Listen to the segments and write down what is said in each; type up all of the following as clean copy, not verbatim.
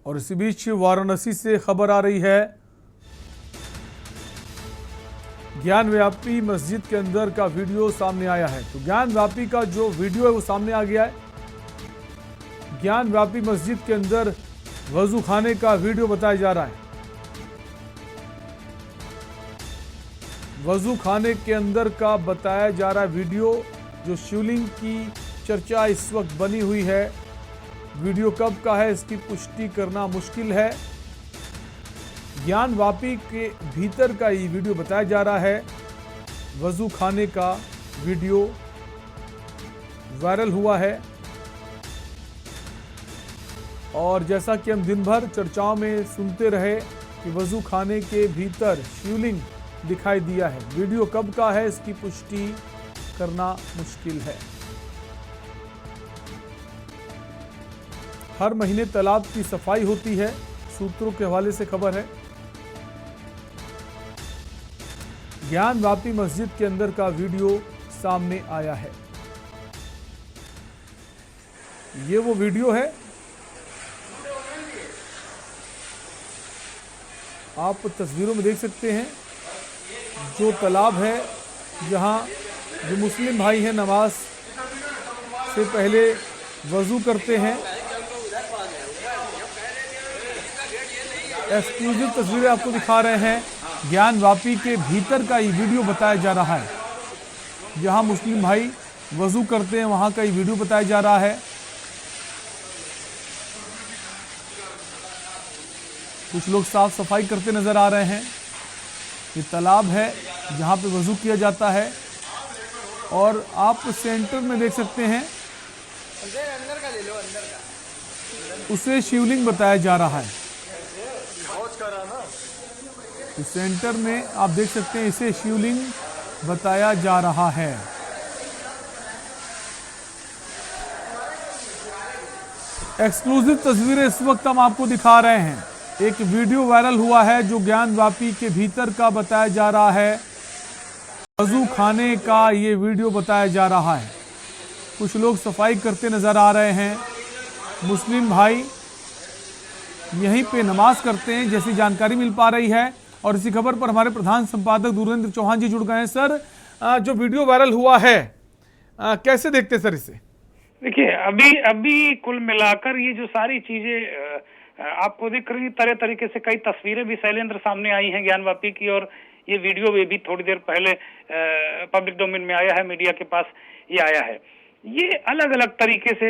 और इसी बीच वाराणसी से खबर आ रही है, ज्ञानव्यापी मस्जिद के अंदर का वीडियो सामने आया है। तो ज्ञानव्यापी का जो वीडियो है वो सामने आ गया है। ज्ञानव्यापी मस्जिद के अंदर वजू खाने का वीडियो बताया जा रहा है। वजू खाने के अंदर का बताया जा रहा है वीडियो। जो शिवलिंग की चर्चा इस वक्त बनी हुई है, वीडियो कब का है इसकी पुष्टि करना मुश्किल है। ज्ञानव्यापी के भीतर का ये वीडियो बताया जा रहा है। वजू खाने का वीडियो वायरल हुआ है और जैसा कि हम दिन भर चर्चाओं में सुनते रहे कि वजू खाने के भीतर शिवलिंग दिखाई दिया है। वीडियो कब का है इसकी पुष्टि करना मुश्किल है। हर महीने तालाब की सफाई होती है, सूत्रों के हवाले से खबर है। ज्ञानव्यापी मस्जिद के अंदर का वीडियो सामने आया है। ये वो वीडियो है, आप तस्वीरों में देख सकते हैं। जो तालाब है जहां जो मुस्लिम भाई हैं नमाज से पहले वजू करते हैं। एक्सक्लूसिव तस्वीरें आपको दिखा रहे हैं। ज्ञानव्यापी के भीतर का ये वीडियो बताया जा रहा है। जहां मुस्लिम भाई वजू करते हैं वहां का ये वीडियो बताया जा रहा है। कुछ लोग साफ सफाई करते नजर आ रहे हैं। ये तालाब है जहां पे वजू किया जाता है और आप सेंटर में देख सकते हैं अंदर का ले लो, अंदर का। उसे शिवलिंग बताया जा रहा है। इस सेंटर में आप देख सकते हैं इसे शिवलिंग बताया जा रहा है। एक्सक्लूसिव तस्वीरें इस वक्त हम आपको दिखा रहे हैं। एक वीडियो वायरल हुआ है जो ज्ञानव्यापी के भीतर का बताया जा रहा है। वजू खाने का ये वीडियो बताया जा रहा है। कुछ लोग सफाई करते नजर आ रहे हैं। मुस्लिम भाई यहीं पे नमाज करते हैं जैसी जानकारी मिल पा रही है। और इसी खबर पर हमारे प्रधान संपादक दुरेंद्र चौहान जी जुड़ गए हैं। सर, जो वीडियो वायरल हुआ है कैसे देखते सर इसे? देखिए, अभी कुल मिलाकर ये जो सारी चीजें आपको दिख रही, तरह तरीके से कई तस्वीरें भी शैलेंद्र सामने आई हैं ज्ञानव्यापी की, और ये वीडियो भी थोड़ी देर पहले पब्लिक डोमेन में आया है, मीडिया के पास ये आया है। ये अलग अलग तरीके से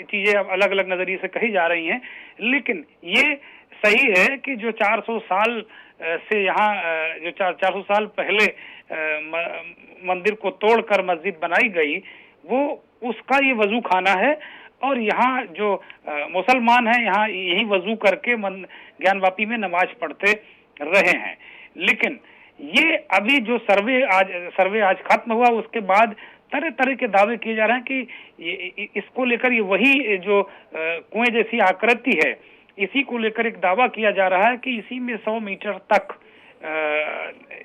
चीजें अलग अलग नजरिए से कही जा रही हैं, लेकिन ये सही है कि जो 400 साल से यहाँ जो 400 साल पहले मंदिर को तोड़कर मस्जिद बनाई गई, वो उसका ये वजू खाना है। और यहाँ जो मुसलमान हैं यहाँ यही वजू करके ज्ञानव्यापी में नमाज पढ़ते रहे हैं। लेकिन ये अभी जो सर्वे आज खत्म हुआ, उसके बाद तरह तरह के दावे किए जा रहे हैं कि इसको लेकर ये वही जो कुएं जैसी आकृति है, इसी को लेकर एक दावा किया जा रहा है कि इसी में 100 मीटर तक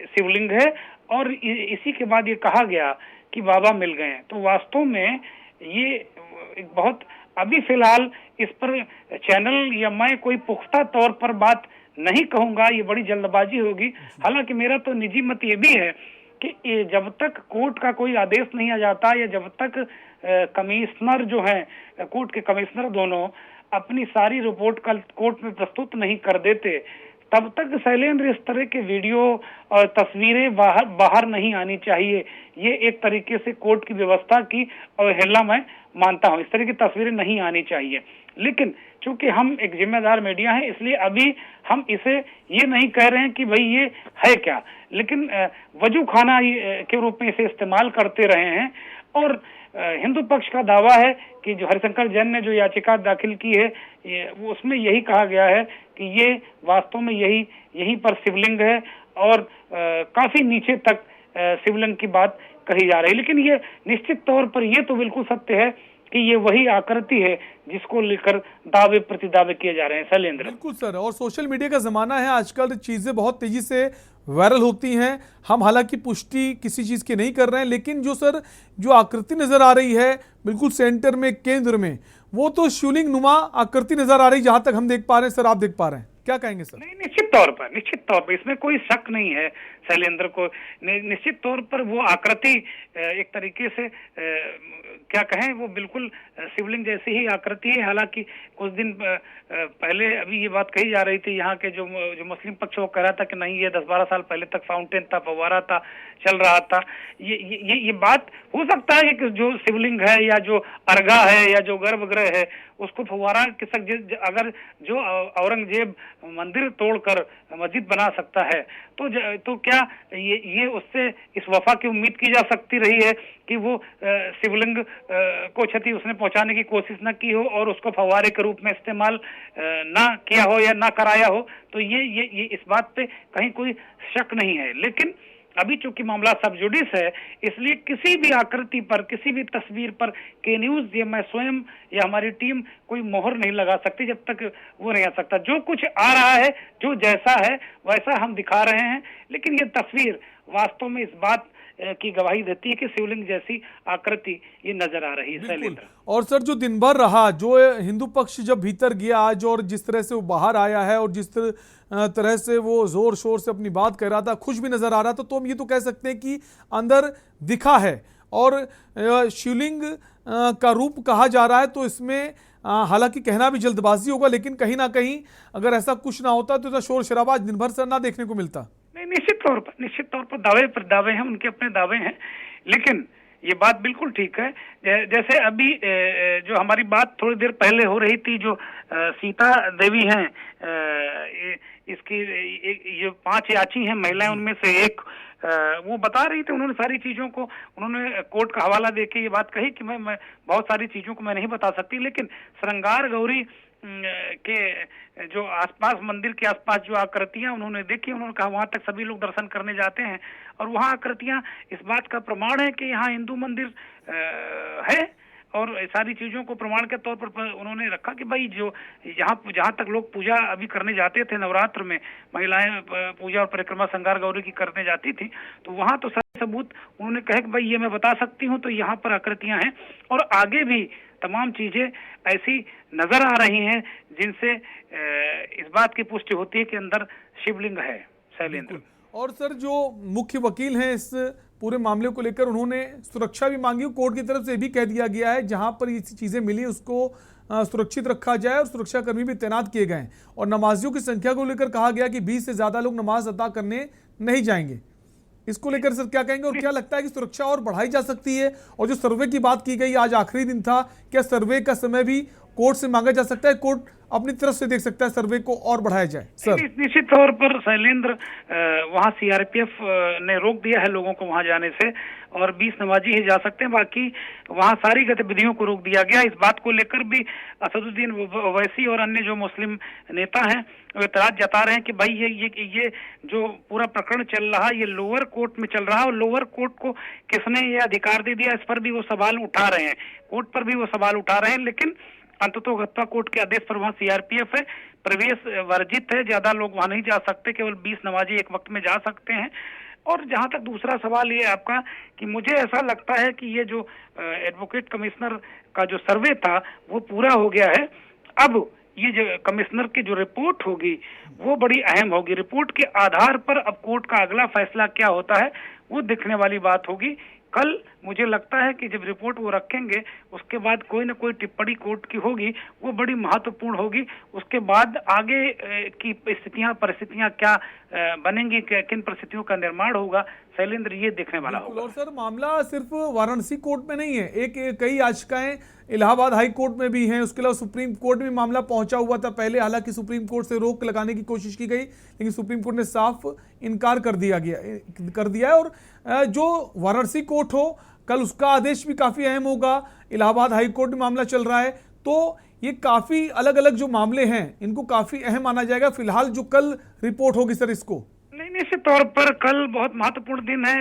शिवलिंग है। और इसी के बाद ये कहा गया कि बाबा मिल गए हैं। तो वास्तव में ये एक बहुत, अभी फिलहाल इस पर चैनल या मैं कोई पुख्ता तौर पर बात नहीं कहूंगा, ये बड़ी जल्दबाजी होगी। हालांकि मेरा तो निजी मत ये भी है कि जब तक कोर्ट का कोई आदेश नहीं आ जाता, या जब तक कमिश्नर जो है, कोर्ट के कमिश्नर दोनों अपनी सारी रिपोर्ट कल कोर्ट में प्रस्तुत नहीं कर देते, तब तक शैलेंद्र इस तरह के वीडियो और तस्वीरें बाहर नहीं आनी चाहिए। ये एक तरीके से कोर्ट की व्यवस्था की अवहेलना मैं मानता हूँ। इस तरह की तस्वीरें नहीं आनी चाहिए। लेकिन चूंकि हम एक जिम्मेदार मीडिया है, इसलिए अभी हम इसे ये नहीं कह रहे हैं कि भाई ये है क्या, लेकिन वजू खाना के रूप में इसे इस्तेमाल करते रहे हैं। और हिंदू पक्ष का दावा है कि जो हरिशंकर जैन ने जो याचिका दाखिल की है, उसमें यही कहा गया है कि ये वास्तव में यहीं पर शिवलिंग है, और काफी नीचे तक शिवलिंग की बात कही जा रही है। लेकिन ये निश्चित तौर पर ये तो बिल्कुल सत्य है कि ये वही आकृति है जिसको लेकर दावे प्रतिदावे किए जा रहे हैं। शैलेंद्र, बिल्कुल सर, और सोशल मीडिया का जमाना है आजकल, चीजें बहुत तेजी से वायरल होती हैं। हम हालांकि पुष्टि किसी चीज़ की नहीं कर रहे हैं, लेकिन जो सर जो आकृति नज़र आ रही है बिल्कुल सेंटर में, केंद्र में, वो तो शिवलिंग नुमा आकृति नज़र आ रही, जहां तक हम देख पा रहे हैं। सर आप देख पा रहे हैं, क्या कहेंगे सर? नहीं, निश्चित तौर पर इसमें कोई शक नहीं है शैलेंद्र को। निश्चित तौर पर वो आकृति एक तरीके से क्या कहें, वो बिल्कुल शिवलिंग जैसी ही आकृति है। हालांकि कुछ दिन पहले अभी ये बात कही जा रही थी, यहाँ के जो मुस्लिम पक्ष वो कह रहा था कि नहीं, ये 10-12 साल पहले तक फाउंटेन था, फव्वारा था, चल रहा था। ये बात हो सकता है कि जो शिवलिंग है या जो अर्घा है या जो गर्भगृह है उसको फव्वारा के अगर जो औरंगजेब मंदिर तोड़कर मस्जिद बना सकता है तो क्या ये उससे इस वफा की उम्मीद की जा सकती रही है कि वो शिवलिंग को क्षति उसने पहुंचाने की कोशिश न की हो और उसको फव्वारे के रूप में इस्तेमाल ना किया हो या ना कराया हो? तो ये इस बात पे कहीं कोई शक नहीं है। लेकिन अभी चूंकि मामला सब जुडिस है, इसलिए किसी भी आकृति पर, किसी भी तस्वीर पर के न्यूज या मैं स्वयं या हमारी टीम कोई मोहर नहीं लगा सकती जब तक वो नहीं आ सकता। जो कुछ आ रहा है, जो जैसा है वैसा हम दिखा रहे हैं, लेकिन ये तस्वीर वास्तव में इस बात की गवाही देती है कि शिवलिंग जैसी आकृति ये नजर आ रही है शैलेंद्र। और सर जो दिन भर रहा, जो हिंदू पक्ष जब भीतर गया आज और जिस तरह से वो बाहर आया है और जिस तरह से वो जोर शोर से अपनी बात कर रहा था, खुश भी नजर आ रहा था, तो हम ये तो कह सकते हैं कि अंदर दिखा है। और शिवलिंग का रूप कहा जा रहा है, तो इसमें हालांकि कहना भी जल्दबाजी होगा, लेकिन कहीं ना कहीं अगर ऐसा कुछ ना होता तो शोर शराबा दिन भर सर ना देखने को मिलता। नहीं, निश्चित तौर पर दावे हैं, उनके अपने दावे हैं, लेकिन ये बात बिल्कुल ठीक है। जैसे अभी जो हमारी बात थोड़ी देर पहले हो रही थी, जो सीता देवी हैं, इसकी ये 5 याची हैं महिलाएं, उनमें से एक वो बता रही थी, उन्होंने सारी चीजों को उन्होंने कोर्ट का हवाला देके ये बात कही कि मैं बहुत सारी चीजों को मैं नहीं बता सकती, लेकिन श्रृंगार गौरी के जो आसपास, मंदिर के आसपास जो आकृतियां उन्होंने देखी, उन्होंने कहा वहां तक सभी लोग दर्शन करने जाते हैं और वहां आकृतियां इस बात का प्रमाण है कि यहाँ हिंदू मंदिर है। और सारी चीजों को प्रमाण के तौर पर उन्होंने रखा कि भाई जो जहाँ तक लोग पूजा अभी करने जाते थे, नवरात्र में महिलाएं पूजा और परिक्रमा श्रृंगार गौरी की करने जाती थी, तो वहां तो सारे सबूत उन्होंने कहे कि भाई ये मैं बता सकती हूँ, तो यहाँ पर आकृतियां हैं और आगे भी तमाम चीजें ऐसी नजर आ रही हैं जिनसे इस बात की पुष्टि होती है कि अंदर शिवलिंग है शैलेंद्र। और सर जो मुख्य वकील हैं इस पूरे मामले को लेकर, उन्होंने सुरक्षा भी मांगी। कोर्ट की तरफ से भी कह दिया गया है जहां पर ये चीजें मिली उसको सुरक्षित रखा जाए और सुरक्षाकर्मी भी तैनात किए गए हैं। और नमाजियों की संख्या को लेकर कहा गया कि 20 से ज्यादा लोग नमाज अदा करने नहीं जाएंगे। इसको लेकर सर क्या कहेंगे और क्या लगता है कि सुरक्षा और बढ़ाई जा सकती है? और जो सर्वे की बात की गई, आज आखिरी दिन था, क्या सर्वे का समय भी कोर्ट से मांगा जा सकता है? कोर्ट अपनी तरफ से देख सकता है सर्वे को और बढ़ाया जाए? सर निश्चित तौर पर शैलेंद्र, वहाँ सीआरपीएफ ने रोक दिया है लोगों को वहाँ जाने से और 20 नमाजी ही जा सकते हैं, बाकी वहाँ सारी गतिविधियों को रोक दिया गया। इस बात को लेकर भी असदुद्दीन ओवैसी और अन्य जो मुस्लिम नेता हैं वो एतराज जता रहे हैं कि भाई ये जो पूरा प्रकरण चल रहा है ये लोअर कोर्ट में चल रहा है और लोअर कोर्ट को किसने ये अधिकार दे दिया, इस पर भी वो सवाल उठा रहे हैं, कोर्ट पर भी वो सवाल उठा रहे हैं। लेकिन अंततोगत्वा कोर्ट के आदेश पर वहाँ सीआरपीएफ है, प्रवेश वर्जित है, ज्यादा लोग वहाँ नहीं जा सकते, केवल 20 नमाजी एक वक्त में जा सकते हैं। और जहां तक दूसरा सवाल ये आपका कि मुझे ऐसा लगता है कि ये जो एडवोकेट कमिश्नर का जो सर्वे था वो पूरा हो गया है। अब ये जो कमिश्नर की जो रिपोर्ट होगी वो बड़ी अहम होगी। रिपोर्ट के आधार पर अब कोर्ट का अगला फैसला क्या होता है वो दिखने वाली बात होगी। कल मुझे लगता है कि जब रिपोर्ट वो रखेंगे उसके बाद कोई ना कोई टिप्पणी कोर्ट की होगी, वो बड़ी महत्वपूर्ण होगी। उसके बाद आगे की परिस्थितियां क्या बनेंगी, किन परिस्थितियों का निर्माण होगा, शैलेंद्र, ये देखने वाला होगा। और सर मामला सिर्फ वाराणसी कोर्ट में नहीं है, कई याचिकाएं इलाहाबाद हाई कोर्ट में भी हैं, उसके अलावा सुप्रीम कोर्ट में मामला पहुंचा हुआ था पहले। हालांकि सुप्रीम कोर्ट से रोक लगाने की कोशिश की गई, लेकिन सुप्रीम कोर्ट ने साफ इनकार कर दिया है। और जो वाराणसी कोर्ट हो, कल उसका आदेश भी काफी अहम होगा। इलाहाबाद हाई कोर्ट में मामला चल रहा है, तो ये काफी अलग अलग जो मामले हैं इनको काफी अहम माना जाएगा। फिलहाल जो कल रिपोर्ट होगी सर इसको नहीं, निश्चित तौर पर कल बहुत महत्वपूर्ण दिन है।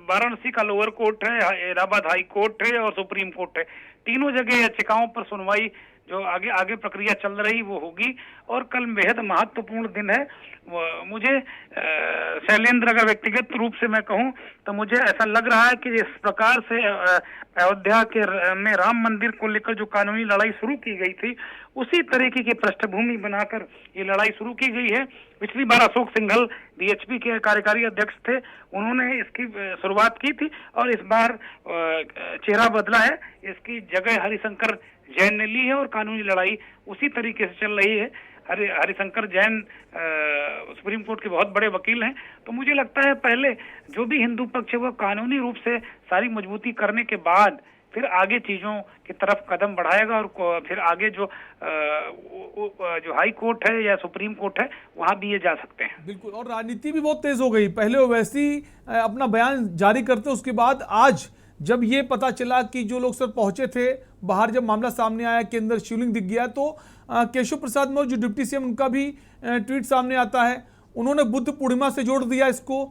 वाराणसी का लोअर कोर्ट है, इलाहाबाद हाई कोर्ट है और सुप्रीम कोर्ट है, तीनों जगह याचिकाओं पर सुनवाई जो आगे आगे प्रक्रिया चल रही वो होगी। और कल बेहद महत्वपूर्ण दिन है। मुझे शैलेंद्र, अगर व्यक्तिगत रूप से मैं कहूं तो मुझे ऐसा लग रहा है कि जिस प्रकार से अयोध्या के में राम मंदिर को लेकर जो कानूनी लड़ाई शुरू की गई थी, उसी तरीके की पृष्ठभूमि बनाकर ये लड़ाई शुरू की गई है। पिछली बार अशोक सिंघल बीएचपी के कार्यकारी अध्यक्ष थे, उन्होंने इसकी शुरुआत की थी और इस बार चेहरा बदला है। इसकी जगह हरिशंकर जैन ने ली है और कानूनी लड़ाई उसी तरीके से चल रही है। हरिशंकर जैन सुप्रीम कोर्ट के बहुत बड़े वकील हैं, तो मुझे लगता है पहले जो भी हिंदू पक्ष है वो कानूनी रूप से सारी मजबूती करने के बाद फिर आगे चीजों की तरफ कदम बढ़ाएगा और फिर आगे जो हाई कोर्ट है या सुप्रीम कोर्ट है वहां भी ये जा सकते हैं। बिल्कुल, और राजनीति भी बहुत तेज हो गई। पहले ओवैसी अपना बयान जारी करते, उसके बाद आज जब ये पता चला कि जो लोग सर पहुंचे थे बाहर, जब मामला सामने आया के अंदर शिवलिंग दिख गया, तो केशव प्रसाद मौर्य जो डिप्टी सीएम, उनका भी ट्वीट सामने आता है। उन्होंने बुद्ध पूर्णिमा से जोड़ दिया इसको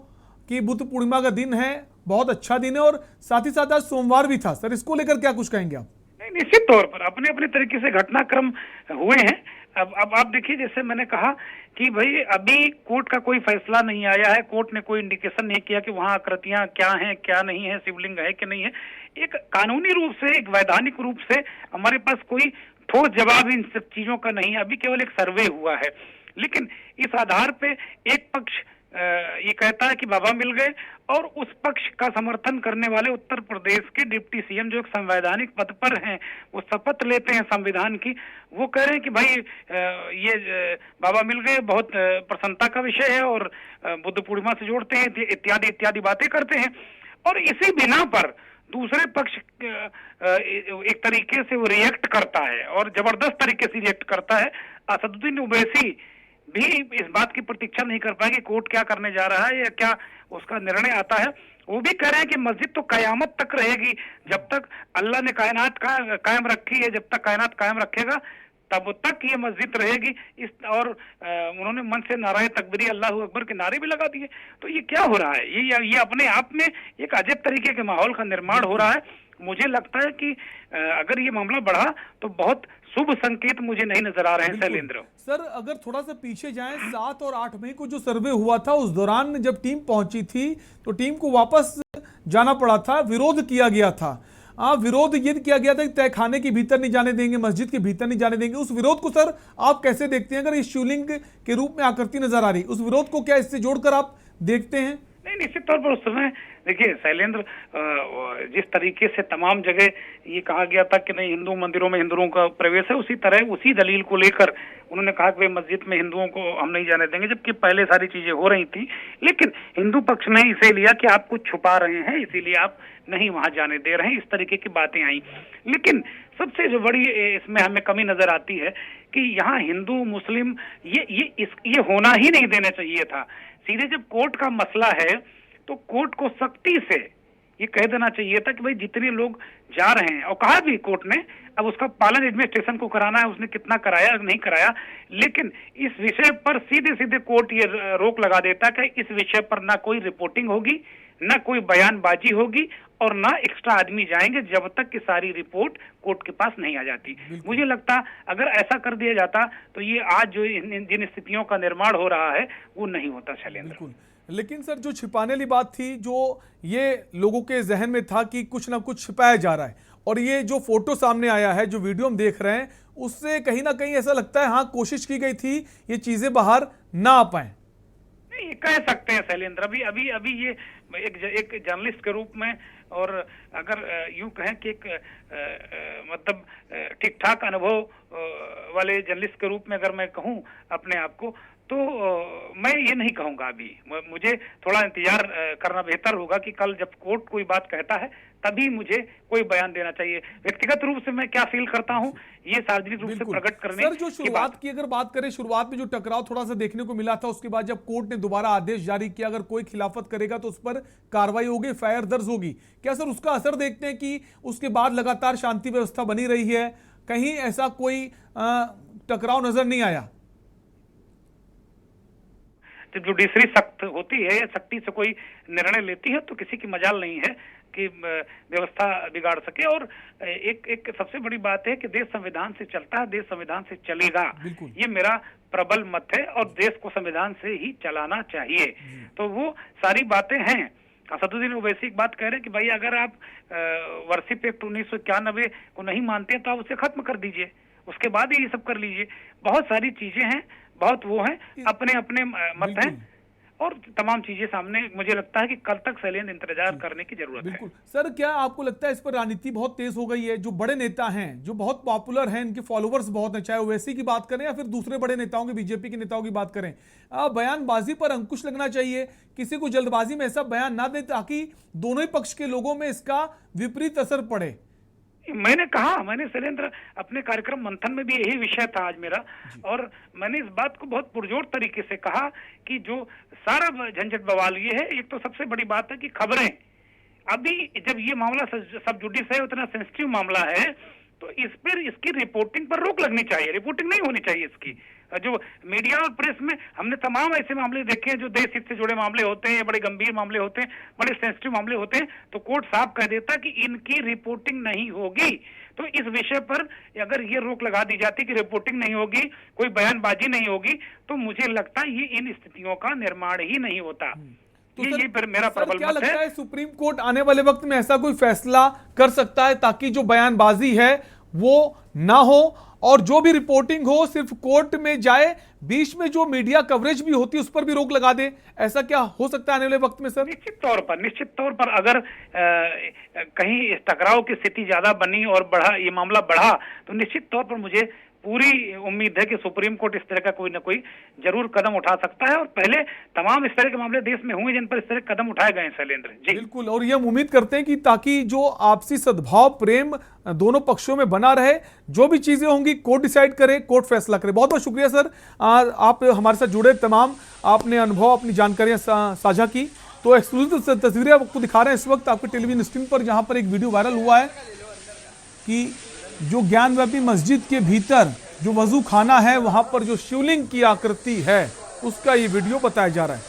कि बुद्ध पूर्णिमा का दिन है, बहुत अच्छा दिन है, और साथ ही साथ आज सोमवार भी था। सर इसको लेकर क्या कुछ कहेंगे आप? नहीं, निश्चित तौर पर अपने अपने तरीके से घटनाक्रम हुए हैं। अब आप देखिए, जैसे मैंने कहा कि भाई अभी कोर्ट का कोई फैसला नहीं आया है, कोर्ट ने कोई इंडिकेशन नहीं किया कि वहां आकृतियां क्या हैं क्या नहीं है, शिवलिंग है कि नहीं है। एक कानूनी रूप से, एक वैधानिक रूप से हमारे पास कोई ठोस जवाब इन सब चीजों का नहीं है। अभी केवल एक सर्वे हुआ है, लेकिन इस आधार पे एक पक्ष ये कहता है कि बाबा मिल गए, और उस पक्ष का समर्थन करने वाले उत्तर प्रदेश के डिप्टी सीएम जो एक संवैधानिक पद पर हैं, वो शपथ लेते हैं संविधान की, वो कह रहे हैं कि भाई ये बाबा मिल गए बहुत प्रसन्नता का विषय है और बुद्ध पूर्णिमा से जोड़ते हैं, इत्यादि इत्यादि बातें करते हैं। और इसी बिना पर दूसरे पक्ष एक तरीके से वो रिएक्ट करता है और जबरदस्त तरीके से रिएक्ट करता है। असदुद्दीन ओवैसी भी इस बात की प्रतीक्षा नहीं कर पाएगी कोर्ट क्या करने जा रहा है या क्या उसका निर्णय आता है। वो भी कह रहे हैं कि मस्जिद तो कयामत तक रहेगी, जब तक अल्लाह ने कायनात कायम रखी है, जब तक कायनात कायम रखेगा तब तक ये मस्जिद रहेगी। इस और उन्होंने मन से नाराए तकबीरी अल्लाहू अकबर के नारे भी लगा दिए। तो ये क्या हो रहा है? ये अपने आप में एक अजब तरीके के माहौल का निर्माण हो रहा है। मुझे लगता है कि अगर ये मामला बढ़ा तो बहुत शुभ संकेत मुझे नहीं नजर आ रहे हैं शैलेंद्र। सर अगर थोड़ा सा पीछे जाएं, 7 और 8 मई को जो सर्वे हुआ था, उस दौरान जब टीम पहुंची थी तो टीम को वापस जाना पड़ा था, विरोध किया गया था। विरोध ये किया गया था कि तहखाने के भीतर नहीं जाने देंगे, मस्जिद के भीतर नहीं जाने देंगे। उस विरोध को सर आप कैसे देखते हैं? अगर इस शिवलिंग के रूप में आकृति नजर आ रही, उस विरोध को क्या इससे जोड़कर आप देखते हैं? नहीं, निश्चित तौर पर उस समय देखिए शैलेंद्र, जिस तरीके से तमाम जगह ये कहा गया था कि नहीं हिंदू मंदिरों में हिंदुओं का प्रवेश है, उसी तरह उसी दलील को लेकर उन्होंने कहा कि मस्जिद में हिंदुओं को हम नहीं जाने देंगे, जबकि पहले सारी चीजें हो रही थी। लेकिन हिंदू पक्ष ने इसे लिया कि आप कुछ छुपा रहे हैं, इसीलिए आप नहीं वहां जाने दे रहे हैं, इस तरीके की बातें आई। लेकिन सबसे जो बड़ी इसमें हमें कमी नजर आती है कि यहाँ हिंदू मुस्लिम ये होना ही नहीं देना चाहिए था। सीधे जब कोर्ट का मसला है तो कोर्ट को सख्ती से ये कह देना चाहिए था कि भाई जितने लोग जा रहे हैं, और कहा भी कोर्ट ने, अब उसका पालन एडमिनिस्ट्रेशन को कराना है, उसने कितना कराया नहीं कराया, लेकिन इस विषय पर सीधे सीधे कोर्ट ये रोक लगा देता है कि इस विषय पर ना कोई रिपोर्टिंग होगी, ना कोई बयानबाजी होगी और ना एक्स्ट्रा आदमी जाएंगे जब तक कि सारी रिपोर्ट कोर्ट के पास नहीं आ जाती। मुझे लगता अगर ऐसा कर दिया जाता तो ये आज जो जिन स्थितियों का निर्माण हो रहा है वो नहीं होता शैलेंद्र। लेकिन सर जो छिपाने वाली बात थी, जो ये लोगों के जहन में था कि कुछ ना कुछ छिपाया जा रहा है, और ये जो फोटो सामने आया है, जो वीडियो हम देख रहे हैं, उससे कहीं ना कहीं ऐसा लगता है हाँ कोशिश की गई थी ये चीजें बाहर ना आ पाए। नहीं, कह सकते हैं शैलेंद्र, अभी ये एक जर्नलिस्ट के रूप में, और अगर यूं कहें कि एक मतलब ठीक ठाक अनुभव वाले जर्नलिस्ट के रूप में अगर मैं कहूं अपने आप को, तो मैं ये नहीं कहूंगा। अभी मुझे थोड़ा इंतजार करना बेहतर होगा कि कल जब कोर्ट कोई बात कहता है तभी मुझे कोई बयान देना चाहिए। व्यक्तिगत रूप से मैं क्या फील करता हूं ये सार्वजनिक रूप से प्रकट करने सर जो शुरुआत की अगर बात करें, शुरुआत में जो टकराव थोड़ा सा देखने को मिला था, उसके बाद जब कोर्ट ने दोबारा आदेश जारी किया अगर कोई खिलाफत करेगा तो उस पर कार्रवाई होगी, एफआईआर दर्ज होगी, क्या सर उसका असर देखते हैं कि उसके बाद लगातार शांति व्यवस्था बनी रही है, कहीं ऐसा कोई टकराव नजर नहीं आया? जब जुडिशरी सख्त होती है या सख्ती से कोई निर्णय लेती है तो किसी की मजाल नहीं है। की व्यवस्था बिगाड़ सके। और एक सबसे बड़ी बात है कि देश संविधान से चलता है, देश संविधान से चलेगा, ये मेरा प्रबल मत है और देश को संविधान से ही चलाना चाहिए। तो वो सारी बातें हैं। असदुद्दीन ओवैसी एक बात कह रहे हैं कि भाई अगर आप वर्शिप एक्ट 1991 को नहीं मानते तो आप उसे खत्म कर दीजिए, उसके बाद ही ये सब कर लीजिए। बहुत सारी चीजें हैं, बहुत वो हैं, अपने अपने मत हैं और तमाम चीजें सामने। मुझे लगता है कि कल तक शैलेंद्र इंतजार करने की जरूरत है। बिल्कुल सर, क्या आपको लगता है इस पर राजनीति बहुत तेज हो गई है? जो बड़े नेता हैं, जो बहुत पॉपुलर हैं, इनके फॉलोअर्स बहुत हैं, चाहे ओवैसी की बात करें या फिर दूसरे बड़े नेताओं की, बीजेपी के नेताओं की बात करें, बयानबाजी पर अंकुश लगना चाहिए, किसी को जल्दबाजी में ऐसा बयान ना दे ताकि दोनों ही पक्ष के लोगों में इसका विपरीत असर पड़े। मैंने शैलेंद्र अपने कार्यक्रम मंथन में भी यही विषय था आज मेरा, और मैंने इस बात को बहुत पुरजोर तरीके से कहा कि जो सारा झंझट बवाल ये है, एक तो सबसे बड़ी बात है कि खबरें अभी जब ये मामला सब जुडिस है, उतना सेंसिटिव मामला है, तो इस पर इसकी रिपोर्टिंग पर रोक लगनी चाहिए, रिपोर्टिंग नहीं होनी चाहिए इसकी। जो मीडिया और प्रेस में हमने तमाम ऐसे मामले देखे हैं जो देश हित से जुड़े मामले होते हैं, बड़े गंभीर मामले होते हैं, बड़े सेंसिटिव मामले होते हैं, तो कोर्ट साफ कह देता कि इनकी रिपोर्टिंग नहीं होगी। तो इस विषय पर अगर ये रोक लगा दी जाती कि रिपोर्टिंग नहीं होगी, कोई बयानबाजी नहीं होगी, तो मुझे लगता है ये इन स्थितियों का निर्माण ही नहीं होता। तो ये पर मेरा प्रबल क्या मत लगता है। है सुप्रीम कोर्ट आने वाले वक्त में ऐसा कोई फैसला कर सकता है ताकि जो बयानबाजी है वो ना हो और जो भी रिपोर्टिंग हो सिर्फ कोर्ट में जाए, बीच में जो मीडिया कवरेज भी होती है उस पर भी रोक लगा दे? ऐसा क्या हो सकता है आने वाले वक्त में सर? निश्चित तौर पर अगर कहीं टकराव की स्थिति ज्यादा बनी और ये मामला बढ़ा, तो निश्चित तौर पर मुझे पूरी उम्मीद है कि सुप्रीम कोर्ट इस तरह का कोई ना कोई जरूर कदम उठा सकता है। और पहले तमाम इस तरह के मामले देश में हुए जिन पर इस तरह कदम उठाए गए हैं शैलेंद्र जी। बिल्कुल, और ये हम उम्मीद करते हैं कि ताकि जो आपसी सद्भाव प्रेम दोनों पक्षों में बना रहे, जो भी चीजें होंगी कोर्ट डिसाइड करे, कोर्ट फैसला करे। बहुत बहुत शुक्रिया सर, आप हमारे साथ जुड़े, तमाम आपने अनुभव, अपनी जानकारियां साझा की। तो एक्सक्लूसिव तस्वीरें आपको दिखा रहे हैं इस वक्त आपके टेलीविजन स्क्रीन पर, जहां पर एक वीडियो वायरल हुआ है कि जो ज्ञानव्यापी मस्जिद के भीतर जो वजू खाना है, वहां पर जो शिवलिंग की आकृति है उसका ये वीडियो बताया जा रहा है।